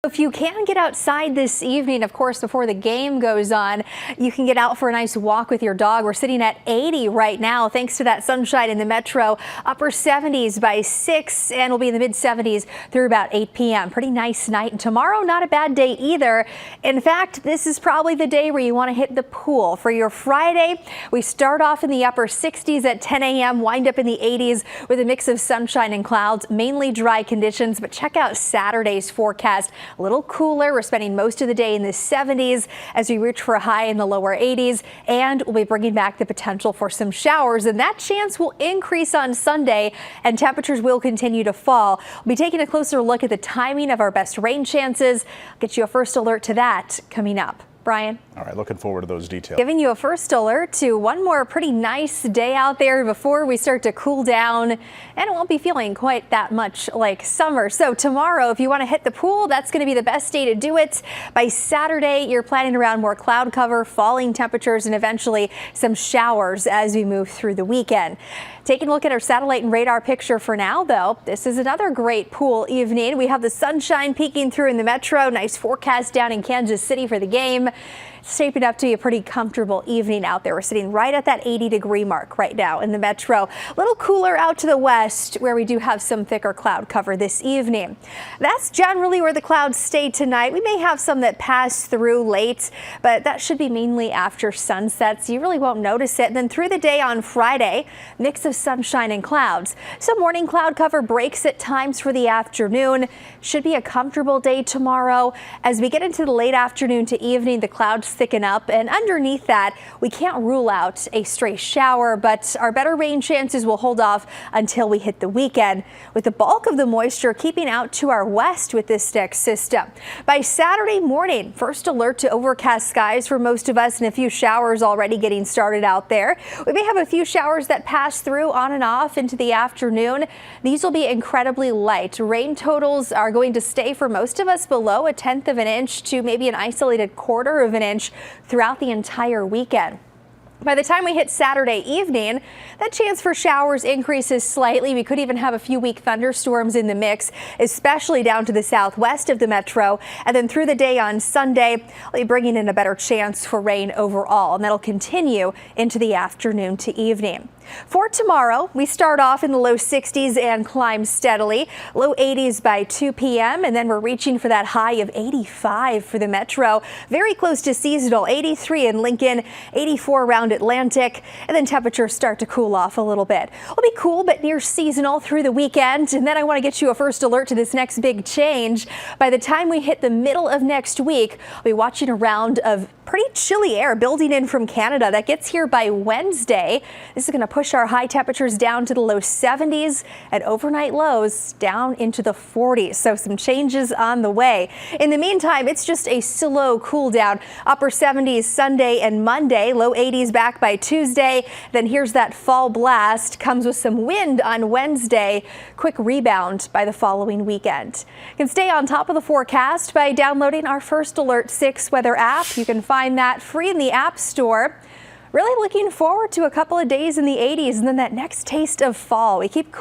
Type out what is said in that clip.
If you can get outside this evening, of course, before the game goes on, you can get out for a nice walk with your dog. We're sitting at 80 right now, thanks to that sunshine in the metro. Upper 70s by 6, and we'll be in the mid 70s through about 8 p.m. Pretty nice night. And tomorrow, not a bad day either. In fact, this is probably the day where you want to hit the pool. For your Friday, we start off in the upper 60s at 10 a.m., wind up in the 80s with a mix of sunshine and clouds, mainly dry conditions. But check out Saturday's forecast. A little cooler. We're spending most of the day in the 70s as we reach for a high in the lower 80s, and we'll be bringing back the potential for some showers, and that chance will increase on Sunday and temperatures will continue to fall. We'll be taking a closer look at the timing of our best rain chances. I'll get you a first alert to that coming up. Brian. All right, looking forward to those details. Giving you a first alert to one more pretty nice day out there before we start to cool down, and it won't be feeling quite that much like summer. So tomorrow, if you want to hit the pool, that's going to be the best day to do it. By Saturday, you're planning around more cloud cover, falling temperatures, and eventually some showers as we move through the weekend. Taking a look at our satellite and radar picture for now, though, this is another great pool evening. We have the sunshine peeking through in the metro. Nice forecast down in Kansas City for the game. It's shaping up to be a pretty comfortable evening out there. We're sitting right at that 80-degree mark right now in the metro. A little cooler out to the west where we do have some thicker cloud cover this evening. That's generally where the clouds stay tonight. We may have some that pass through late, but that should be mainly after sunset, so you really won't notice it. And then through the day on Friday, mix of sunshine and clouds. Some morning cloud cover breaks at times for the afternoon. Should be a comfortable day tomorrow. As we get into the late afternoon to evening, the clouds thicken up, and underneath that, we can't rule out a stray shower, but our better rain chances will hold off until we hit the weekend, with the bulk of the moisture keeping out to our west with this next system. By Saturday morning, first alert to overcast skies for most of us, and a few showers already getting started out there. We may have a few showers that pass through on and off into the afternoon. These will be incredibly light. Rain totals are going to stay for most of us below 1/10 of an inch to maybe an isolated 1/4 of an inch throughout the entire weekend. By the time we hit Saturday evening, that chance for showers increases slightly. We could even have a few weak thunderstorms in the mix, especially down to the southwest of the metro. And then through the day on Sunday, we'll be bringing in a better chance for rain overall, and that'll continue into the afternoon to evening. For tomorrow, we start off in the low 60s and climb steadily. Low 80s by 2 p.m. and then we're reaching for that high of 85 for the metro. Very close to seasonal. 83 in Lincoln, 84 around Atlantic, and then temperatures start to cool off a little bit. It'll be cool but near seasonal through the weekend, and then I want to get you a first alert to this next big change. By the time we hit the middle of next week, we'll be watching a round of pretty chilly air building in from Canada that gets here by Wednesday. This is going to push our high temperatures down to the low 70s and overnight lows down into the 40s. So some changes on the way. In the meantime, it's just a slow cool down. Upper 70s Sunday and Monday, low 80s back by Tuesday. Then here's that fall blast, comes with some wind on Wednesday. Quick rebound by the following weekend. You can stay on top of the forecast by downloading our First Alert 6 weather app. You can find that free in the App Store. Really looking forward to a couple of days in the 80s and then that next taste of fall. We keep